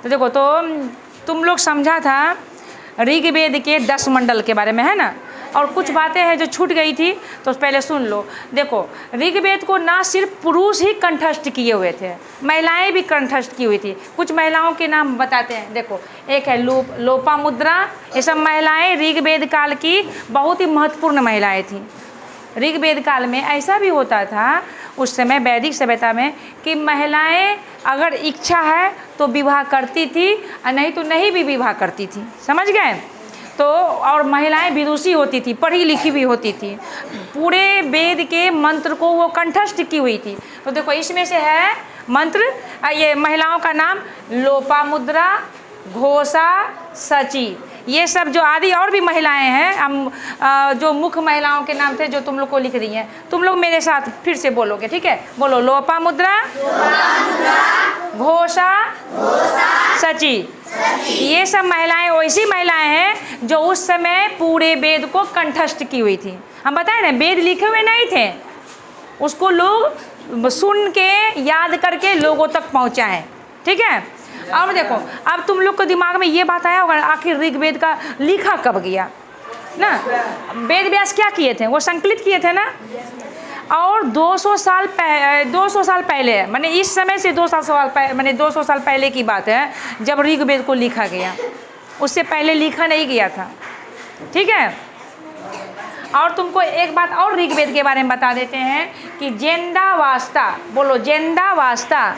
तो देखो, तो तुम लोग समझा था ऋग्वेद के 10 मंडल के बारे में, है ना, और कुछ बातें हैं जो छूट गई थी, तो पहले सुन लो। देखो, ऋग्वेद को ना सिर्फ पुरुष ही कंठस्थ किए हुए थे, महिलाएं भी कंठस्थ की हुई थी। कुछ महिलाओं के नाम बताते हैं। देखो, एक है लोपामुद्रा। ये सब महिलाएं ऋग्वेद काल की बहुत ही महत्वपूर्ण महिलाएं थी। ऋग्वेद काल में ऐसा भी होता था उस समय वैदिक सभ्यता में कि महिलाएं अगर इच्छा है तो विवाह करती थी और नहीं तो नहीं भी विवाह करती थी। समझ गए? तो और महिलाएं विदुषी होती थी, पढ़ी लिखी भी होती थी, पूरे वेद के मंत्र को वो कंठस्थ की हुई थी। तो देखो, इसमें से है मंत्र, ये महिलाओं का नाम लोपामुद्रा, घोषा, सची, ये सब जो आदि और भी महिलाएं हैं, हम जो मुख्य महिलाओं के नाम थे जो तुम लोग को लिख रही हैं। तुम लोग मेरे साथ फिर से बोलोगे, ठीक है? बोलो, लोपामुद्रा, घोषा, सची। ये सब महिलाएं वैसी महिलाएं हैं जो उस समय पूरे वेद को कंठस्थ की हुई थी। हम बताएं ना, वेद लिखे हुए नहीं थे, उसको लोग सुन के याद करके लोगों तक पहुंचाएं। ठीक है? अब देखो, अब तुम लोग को दिमाग में ये बात आया होगा आखिर ऋग्वेद का लिखा कब गया ना? वेद व्यास क्या किए थे? वो संकलित किए थे ना। और 200 साल पहले, माने इस समय से 200 साल पहले, माने 200 साल पहले की बात है जब ऋग्वेद को लिखा गया। उससे पहले लिखा नहीं गया था। ठीक है? और तुमको एक बात और ऋग्वेद के बारे में बता देते हैं कि जेंदावास्ता, बोलो जेंदावास्ता,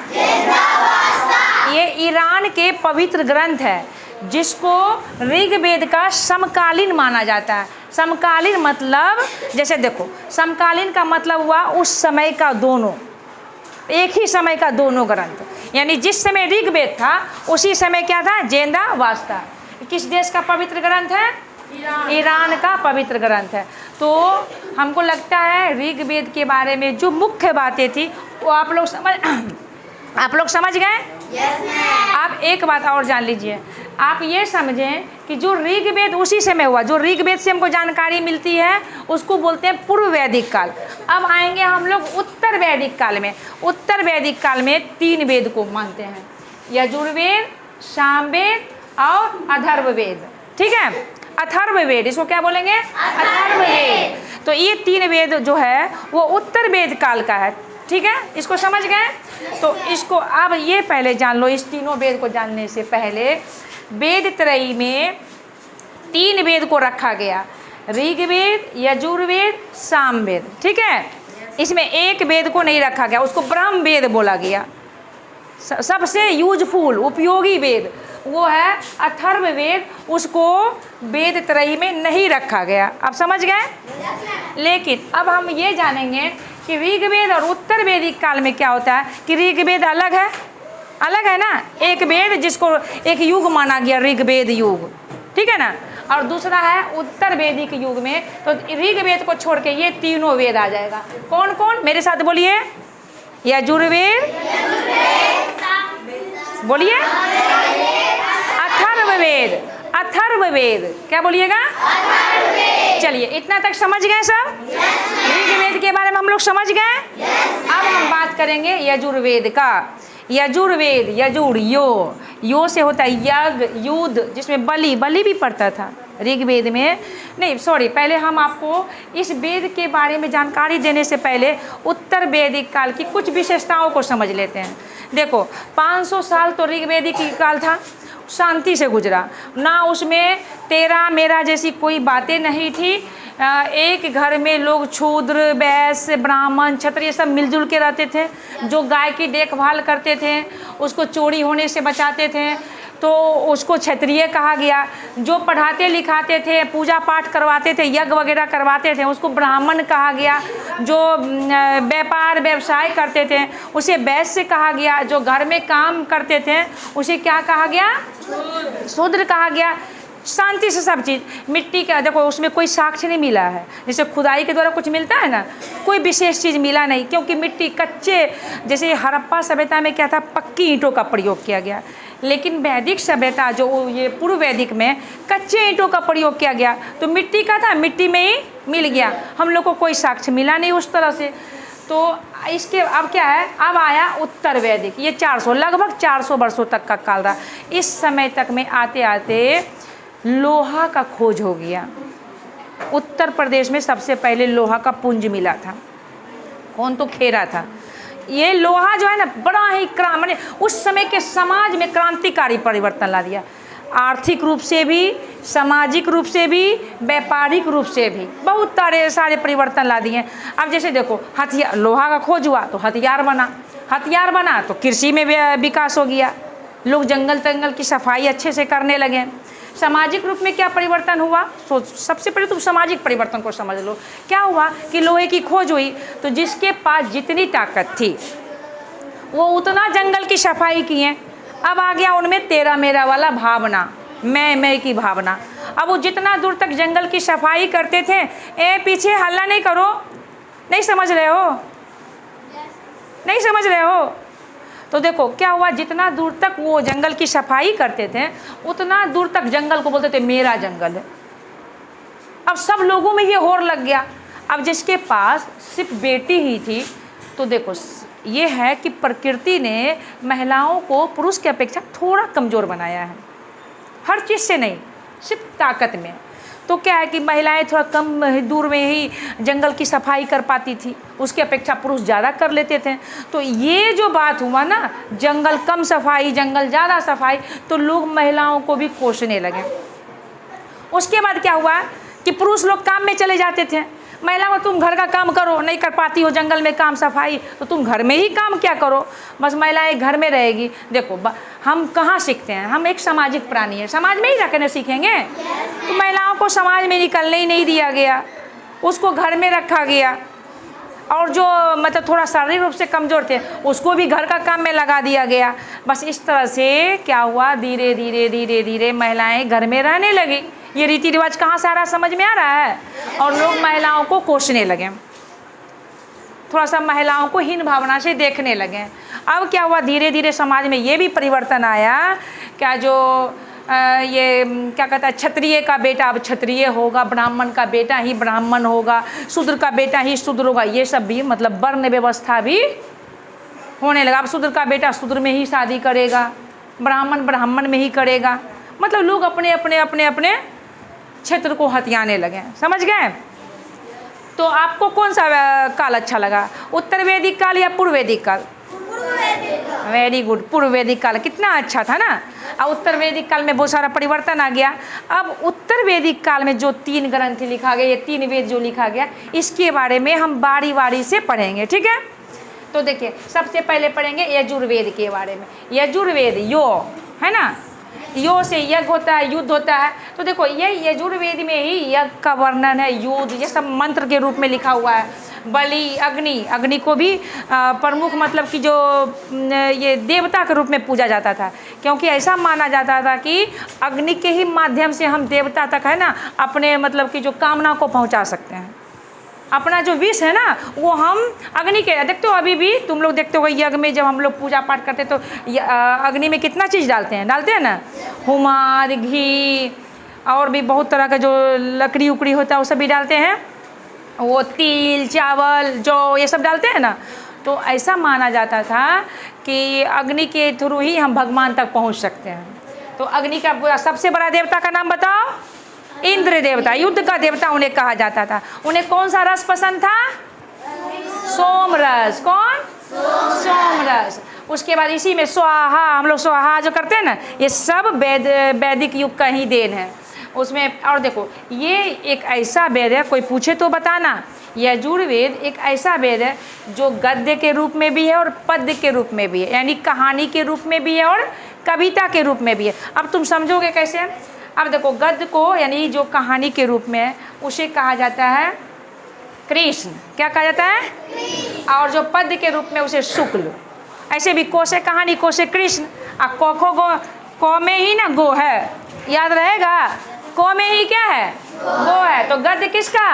ये ईरान के पवित्र ग्रंथ है जिसको ऋग्वेद का समकालीन माना जाता है। समकालीन मतलब, जैसे देखो, समकालीन का मतलब हुआ उस समय का दोनों, एक ही समय का दोनों ग्रंथ। यानी जिस समय ऋग्वेद था उसी समय क्या था? जेंदावास्ता। किस देश का पवित्र ग्रंथ है? ईरान का पवित्र ग्रंथ है। तो हमको लगता है ऋग्वेद के बारे में जो मुख्य बातें थी वो आप लोग समझ गए? आप एक बात और जान लीजिए, आप ये समझें कि जो ऋग्वेद उसी समय हुआ, जो ऋग्वेद से हमको जानकारी मिलती है उसको बोलते हैं पूर्व वैदिक काल। अब आएंगे हम लोग उत्तर वैदिक काल में। उत्तर वैदिक काल में 3 वेद को मानते हैं, यजुर्वेद, सामवेद और अथर्ववेद। ठीक है? अथर्ववेद, इसको क्या बोलेंगे? अथर्ववेद। तो ये 3 वेद जो है वो उत्तर वेद काल का है। ठीक है? इसको समझ गए? तो इसको अब ये पहले जान लो, इस तीनों वेद को जानने से पहले वेद त्रयी में 3 वेद को रखा गया, ऋग्वेद, यजुर्वेद, सामवेद। ठीक है? इसमें एक वेद को नहीं रखा गया, उसको ब्रह्म वेद बोला गया। सबसे यूजफुल, उपयोगी वेद वो है अथर्ववेद, उसको वेद त्रयी में नहीं रखा गया। आप समझ गए? लेकिन अब हम ये जानेंगे कि ऋग्वेद और उत्तर वैदिक काल में क्या होता है कि ऋग्वेद अलग है, अलग है ना, एक वेद जिसको एक युग माना गया, ऋग्वेद युग। ठीक है ना? और दूसरा है उत्तर वैदिक युग में तो ऋग्वेद को छोड़ के ये तीनों वेद आ जाएगा। कौन कौन? मेरे साथ बोलिए, यजुर्वेद, बोलिए अथर्ववेद, अथर्ववेद, क्या बोलिएगा? चलिए, इतना तक समझ गए सब? ऋग्वेद के बारे में हम लोग समझ गए। अब हम बात करेंगे यजुर्वेद का। यजुर्वेद, यजुर, यो से होता है यज्ञ, युद्ध, जिसमें बलि भी पड़ता था ऋग्वेद में। नहीं सॉरी, पहले हम आपको इस वेद के बारे में जानकारी देने से पहले उत्तर वैदिक काल की कुछ विशेषताओं को समझ लेते हैं। देखो, 500 साल तो ऋग्वेदिक काल था, शांति से गुजरा ना, उसमें तेरा मेरा जैसी कोई बातें नहीं थी। एक घर में लोग शूद्र, वैश्य, ब्राह्मण, क्षत्रिय सब मिलजुल के रहते थे। जो गाय की देखभाल करते थे उसको चोरी होने से बचाते थे तो उसको क्षत्रिय कहा गया। जो पढ़ाते लिखाते थे, पूजा पाठ करवाते थे, यज्ञ वगैरह करवाते थे, उसको ब्राह्मण कहा गया। जो व्यापार व्यवसाय करते थे उसे वैश्य कहा गया। जो घर में काम करते थे उसे क्या कहा गया? शूद्र कहा गया। शांति से सब चीज़। मिट्टी का देखो, उसमें कोई साक्ष्य नहीं मिला है, जैसे खुदाई के द्वारा कुछ मिलता है ना, कोई विशेष चीज़ मिला नहीं, क्योंकि मिट्टी कच्चे, जैसे हड़प्पा सभ्यता में क्या था, पक्की ईंटों का प्रयोग किया गया। लेकिन वैदिक सभ्यता जो ये पूर्व वैदिक में कच्चे ईंटों का प्रयोग किया गया, तो मिट्टी का था, मिट्टी में ही मिल गया। हम लोग को कोई साक्ष्य मिला नहीं उस तरह से। तो इसके अब क्या है, अब आया उत्तर वैदिक, ये 400 लगभग 400 वर्षों तक का काल रहा। इस समय तक में आते आते लोहा का खोज हो गया। उत्तर प्रदेश में सबसे पहले लोहा का पुंज मिला था। कौन? तो खेरा था। ये लोहा जो है ना बड़ा ही माने उस समय के समाज में क्रांतिकारी परिवर्तन ला दिया। आर्थिक रूप से भी, सामाजिक रूप से भी, व्यापारिक रूप से भी बहुत सारे परिवर्तन ला दिए। अब जैसे देखो, हथियार, लोहा का खोज हुआ तो हथियार बना, हथियार बना तो कृषि में विकास हो गया, लोग जंगल की सफाई अच्छे से करने लगे। सामाजिक रूप में क्या परिवर्तन हुआ? सबसे पहले तुम सामाजिक परिवर्तन को समझ लो। क्या हुआ कि लोहे की खोज हुई तो जिसके पास जितनी ताकत थी वो उतना जंगल की सफाई किए। अब आ गया उनमें तेरा मेरा वाला भावना, मैं की भावना। अब वो जितना दूर तक जंगल की सफाई करते थे, पीछे हल्ला नहीं करो, नहीं समझ रहे हो, नहीं समझ रहे हो। तो देखो क्या हुआ, जितना दूर तक वो जंगल की सफाई करते थे उतना दूर तक जंगल को बोलते थे मेरा जंगल है। अब सब लोगों में ये होड़ लग गया। अब जिसके पास सिर्फ बेटी ही थी, तो देखो ये है कि प्रकृति ने महिलाओं को पुरुष की अपेक्षा थोड़ा कमज़ोर बनाया है, हर चीज़ से नहीं, सिर्फ ताकत में। तो क्या है कि महिलाएं थोड़ा कम दूर में ही जंगल की सफाई कर पाती थी, उसकी अपेक्षा पुरुष ज़्यादा कर लेते थे। तो ये जो बात हुआ ना, जंगल कम सफाई जंगल ज़्यादा सफाई, तो लोग महिलाओं को भी कोसने लगे। उसके बाद क्या हुआ कि पुरुष लोग काम में चले जाते थे, महिलाओं तुम घर का काम करो, नहीं कर पाती हो जंगल में काम सफाई, तो तुम घर में ही काम क्या करो, बस महिलाएं घर में रहेगी। देखो हम कहाँ सीखते हैं, हम एक सामाजिक प्राणी है, समाज में ही रहकर सीखेंगे। तो महिलाओं को समाज में निकलने ही नहीं दिया गया, उसको घर में रखा गया। और जो मतलब थोड़ा शारीरिक रूप से कमज़ोर थे उसको भी घर का काम में लगा दिया गया। बस इस तरह से क्या हुआ, धीरे धीरे धीरे धीरे महिलाएं घर में रहने लगी। ये रीति रिवाज कहाँ सारा समझ में आ रहा है, और लोग महिलाओं को कोसने लगे, थोड़ा सा महिलाओं को हीन भावना से देखने लगे। अब क्या हुआ, धीरे धीरे समाज में ये भी परिवर्तन आया, क्या जो ये क्या कहता है, क्षत्रिय का बेटा अब क्षत्रिय होगा, ब्राह्मण का बेटा ही ब्राह्मण होगा, शूद्र का बेटा ही शूद्र होगा। ये सब भी मतलब वर्ण व्यवस्था भी होने लगा। अब शूद्र का बेटा शूद्र में ही शादी करेगा, ब्राह्मण ब्राह्मण में ही करेगा। मतलब लोग अपने अपने अपने अपने क्षेत्र को हथियाने लगे। समझ गए? तो आपको कौन सा काल अच्छा लगा, उत्तर वैदिक काल या पूर्व वैदिक काल? वेरी गुड, पूर्व वैदिक काल कितना अच्छा था ना। अब उत्तर वैदिक काल में बहुत सारा परिवर्तन आ गया। अब उत्तर वैदिक काल में जो 3 ग्रंथ लिखा गया, ये 3 वेद जो लिखा गया, इसके बारे में हम बारी बारी से पढ़ेंगे, ठीक है? तो देखिए, सबसे पहले पढ़ेंगे यजुर्वेद के बारे में। यजुर्वेद यो है ना, यो से यज्ञ होता है, युद्ध होता है। तो देखो ये यजुर्वेद में ही यज्ञ का वर्णन है, युद्ध, ये सब मंत्र के रूप में लिखा हुआ है। बलि, अग्नि को भी प्रमुख मतलब कि जो ये देवता के रूप में पूजा जाता था, क्योंकि ऐसा माना जाता था कि अग्नि के ही माध्यम से हम देवता तक है ना अपने मतलब कि जो कामना को पहुंचा सकते हैं। अपना जो विष है ना वो हम अग्नि के, देखते हो अभी भी तुम लोग देखते हो यज्ञ में जब हम लोग पूजा पाठ करते तो अग्नि में कितना चीज़ डालते हैं ना, हुमार, घी और भी बहुत तरह का जो लकड़ी उकड़ी होता है वो सब भी डालते हैं, वो तिल, चावल, जौ, ये सब डालते हैं ना। तो ऐसा माना जाता था कि अग्नि के थ्रू ही हम भगवान तक पहुंच सकते हैं। तो अग्नि का सबसे बड़ा देवता का नाम बताओ? इंद्र देवता, युद्ध का देवता उन्हें कहा जाता था। उन्हें कौन सा रस पसंद था? सोम रस। कौन? सोम रस। उसके बाद इसी में स्वाहा, हम लोग स्वाहा जो करते हैं ना, ये सब वैदिक युग का ही देन है उसमें। और देखो ये एक ऐसा वेद है, कोई पूछे तो बताना, यजुर्वेद एक ऐसा वेद है जो गद्य के रूप में भी है और पद्य के रूप में भी है, यानी कहानी के रूप में भी है और कविता के रूप में भी है। अब तुम समझोगे कैसे? अब देखो गद्य को यानी जो कहानी के रूप में है उसे कहा जाता है कृष्ण। क्या कहा जाता है? और जो पद्य के रूप में उसे शुक्ल। ऐसे भी को से कहानी, को से कृष्ण, और को में ही ना गो है, याद रहेगा? को में ही क्या है? गो है। तो गद्य किसका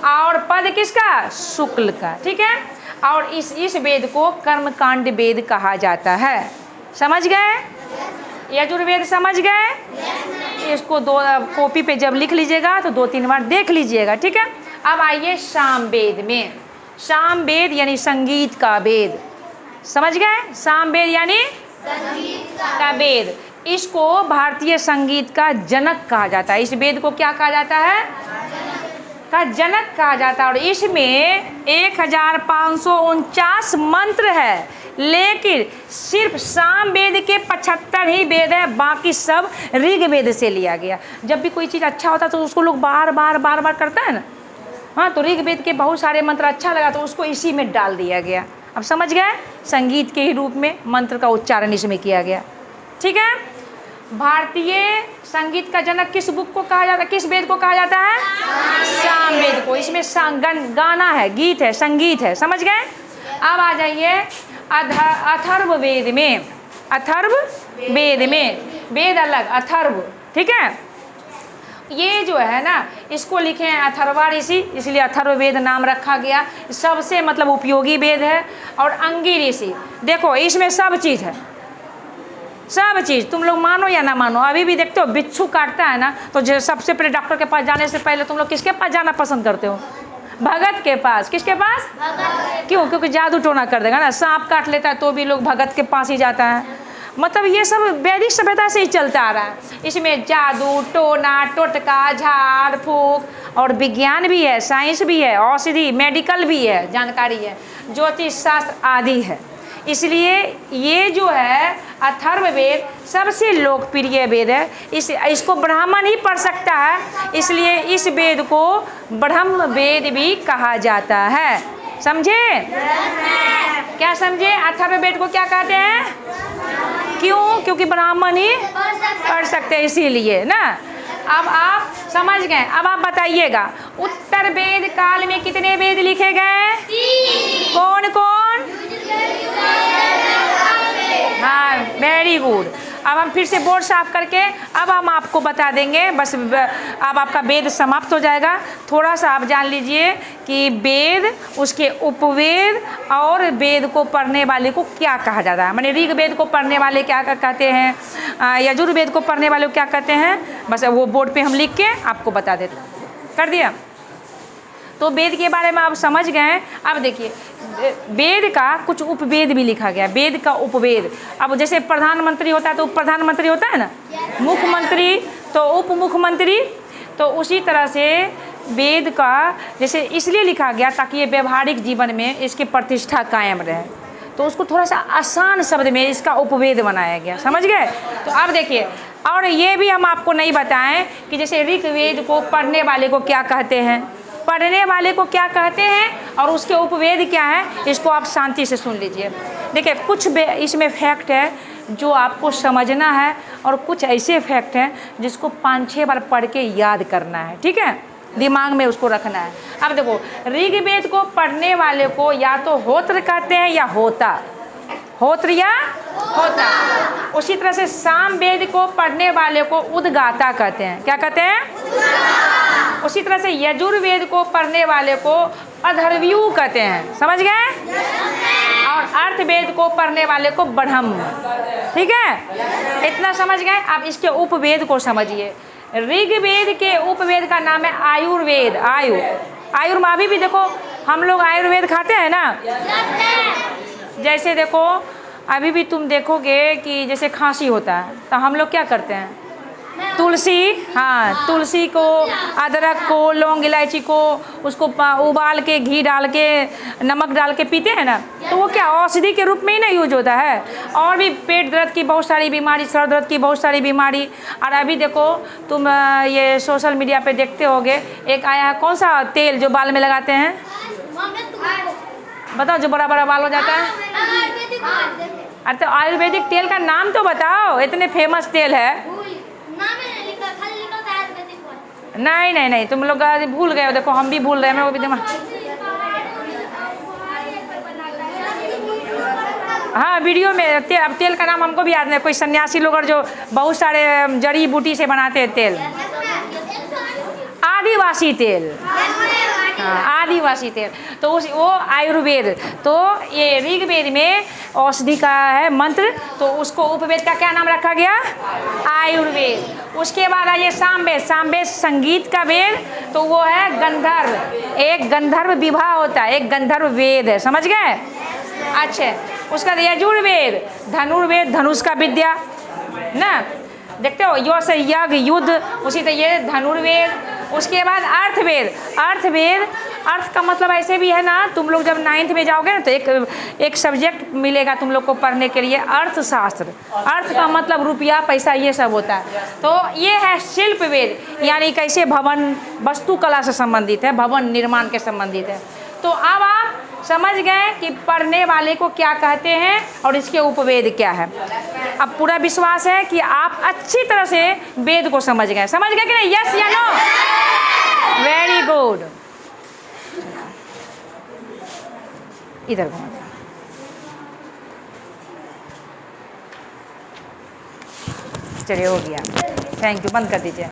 और पद किसका? शुक्ल का, ठीक है। और इस वेद को कर्मकांड वेद कहा जाता है। समझ गए? यजुर्वेद समझ गए? इसको 2 कॉपी पे जब लिख लीजिएगा तो 2-3 बार देख लीजिएगा, ठीक है। अब आइए सामवेद में। साम वेद यानी संगीत का वेद, समझ गए? साम वेद यानी संगीत का वेद। इसको भारतीय संगीत का जनक कहा जाता है। इस वेद को क्या कहा जाता है? का जनक कहा जाता है। और इसमें 1549 मंत्र है, लेकिन सिर्फ साम वेद के 75 ही वेद है, बाकी सब ऋग वेद से लिया गया। जब भी कोई चीज़ अच्छा होता है तो उसको लोग बार बार करता है ना। हाँ, तो ऋग वेद के बहुत सारे मंत्र अच्छा लगा तो उसको इसी में डाल दिया गया। अब समझ गए? संगीत के ही रूप में मंत्र का उच्चारण इसमें किया गया। ठीक है। भारतीय संगीत का जनक किस बुक को कहा जाता है? किस वेद को कहा जाता है? साम वेद को। इसमें गाना है, गीत है, संगीत है। समझ गए? अब आ जाइए अथर्व वेद में। अथर्व वेद में वेद अलग, अथर्व, ठीक है। ये जो है ना, इसको लिखे हैं अथर्वा ऋषि, इसलिए अथर्व वेद नाम रखा गया। सबसे मतलब उपयोगी वेद है। और अंगी ऋषि, देखो इसमें सब चीज़ है, सब चीज़। तुम लोग मानो या ना मानो, अभी भी देखते हो बिच्छू काटता है ना, तो जो सबसे पहले डॉक्टर के पास जाने से पहले तुम लोग किसके पास जाना पसंद करते हो? भगत के पास। किसके पास? क्यों? क्योंकि जादू टोना कर देगा ना। सांप काट लेता है तो भी लोग भगत के पास ही जाता है। मतलब ये सब वैदिक सभ्यता से ही चलता आ रहा है। इसमें जादू टोना, टोटका, झाड़ फूक और विज्ञान भी है, साइंस भी है, औषधि, मेडिकल भी है, जानकारी है, ज्योतिष शास्त्र आदि है। इसलिए ये जो है अथर्व वेद सबसे लोकप्रिय वेद है। इसको ब्राह्मण ही पढ़ सकता है, इसलिए इस वेद को ब्रह्म वेद भी कहा जाता है। समझे? क्या समझे? अथर्व वेद को क्या कहते हैं? क्यों? क्योंकि ब्राह्मण ही पढ़ सकते हैं, इसीलिए ना। अब आप समझ गए। अब आप बताइएगा, उत्तर वेद काल में कितने वेद लिखे गए? कौन कौन? हाँ, वेरी गुड। अब हम फिर से बोर्ड साफ करके अब हम आपको बता देंगे। बस अब आपका वेद समाप्त हो जाएगा। थोड़ा सा आप जान लीजिए कि वेद, उसके उपवेद और वेद को पढ़ने वाले को क्या कहा जाता है। माने ऋग वेद को पढ़ने वाले क्या कहते हैं, यजुर्वेद को पढ़ने वाले को क्या कहते हैं, बस वो बोर्ड पे हम लिख के आपको बता देते। कर दिया? तो वेद के बारे में आप समझ गए। अब देखिए, वेद का कुछ उपवेद भी लिखा गया। वेद का उपवेद, अब जैसे प्रधानमंत्री होता है तो उप प्रधानमंत्री होता है ना, मुख्यमंत्री तो उप मुख्यमंत्री, तो उसी तरह से वेद का जैसे इसलिए लिखा गया ताकि ये व्यवहारिक जीवन में इसकी प्रतिष्ठा कायम रहे, तो उसको थोड़ा सा आसान शब्द में इसका उपवेद बनाया गया। समझ गए? तो अब देखिए, और ये भी हम आपको नहीं बताएं कि जैसे ऋग्वेद को पढ़ने वाले को क्या कहते हैं, पढ़ने वाले को क्या कहते हैं और उसके उपवेद क्या है, इसको आप शांति से सुन लीजिए। देखिए, कुछ इसमें फैक्ट है जो आपको समझना है और कुछ ऐसे फैक्ट हैं जिसको 5-6 बार पढ़ के याद करना है। ठीक है, दिमाग में उसको रखना है। अब देखो, ऋग्वेद को पढ़ने वाले को या तो होत्र कहते हैं या होता, होत्र या होता। उसी तरह से साम वेद को पढ़ने वाले को उद्गाता कहते हैं। क्या कहते हैं? उसी तरह से यजुर्वेद को पढ़ने वाले को अधर्व्यू कहते हैं। समझ गए? और अर्थवेद को पढ़ने वाले को ब्रह्म। ठीक है, इतना समझ गए। अब इसके उपवेद को समझिए। ऋग्वेद के उपवेद का नाम है आयुर्वेद। आयुर्वेद अभी भी देखो हम लोग आयुर्वेद खाते हैं ना। जैसे देखो अभी भी तुम देखोगे कि जैसे खांसी होता है तो हम लोग क्या करते हैं, तुलसी, हाँ, तुलसी को, अदरक को, लौंग इलायची को उसको उबाल के घी डाल के नमक डाल के पीते हैं ना, तो वो क्या औषधि के रूप में ही ना यूज होता है। और भी पेट दर्द की बहुत सारी बीमारी, सर दर्द की बहुत सारी बीमारी। और अभी देखो तुम ये सोशल मीडिया पे देखते होगे, एक आया है कौन सा तेल जो बाल में लगाते हैं, बताओ, जो बड़ा बड़ा बाल हो जाता है। अरे तो आयुर्वेदिक तेल का नाम तो बताओ, इतने फेमस तेल है। नहीं, तुम लोग भूल गए हो। देखो हम भी भूल रहे हैं, मैं वो भी दिमाग। हाँ, वीडियो में अब तेल का नाम हमको भी याद नहीं। कोई सन्यासी लोग और जो बहुत सारे जड़ी बूटी से बनाते हैं तेल, आदिवासी तेल। हाँ, आदिवासी थे। तो उस वो आयुर्वेद, तो ये ऋग्वेद में औषधि का है मंत्र, तो उसको उपवेद का क्या नाम रखा गया? आयुर्वेद। उसके बाद आइए सामवेद। सामवेद संगीत का वेद, तो वो है गंधर्व। एक गंधर्व विवाह होता है, एक गंधर्व वेद है, समझ गए? अच्छा, उसका यजुर्वेद, धनुर्वेद धनुष का विद्या ना, देखते हो, यो से यज्ञ युद्ध, उसी तरह ये धनुर्वेद। उसके बाद अर्थवेद। अर्थवेद, अर्थ का मतलब ऐसे भी है ना, तुम लोग जब 9th में जाओगे ना, तो एक सब्जेक्ट मिलेगा तुम लोग को पढ़ने के लिए, अर्थशास्त्र। अर्थ का मतलब रुपया पैसा ये सब होता है। तो ये है शिल्पवेद, यानी कैसे भवन वास्तुकला से संबंधित है, भवन निर्माण के संबंधित है। तो अब आप समझ गए कि पढ़ने वाले को क्या कहते हैं और इसके उपवेद क्या है। अब पूरा विश्वास है कि आप अच्छी तरह से वेद को समझ गए। समझ गए कि नहीं? यस या नो? Very good. इधर घूम, चलिए हो गया। थैंक यू, बंद कर दीजिए।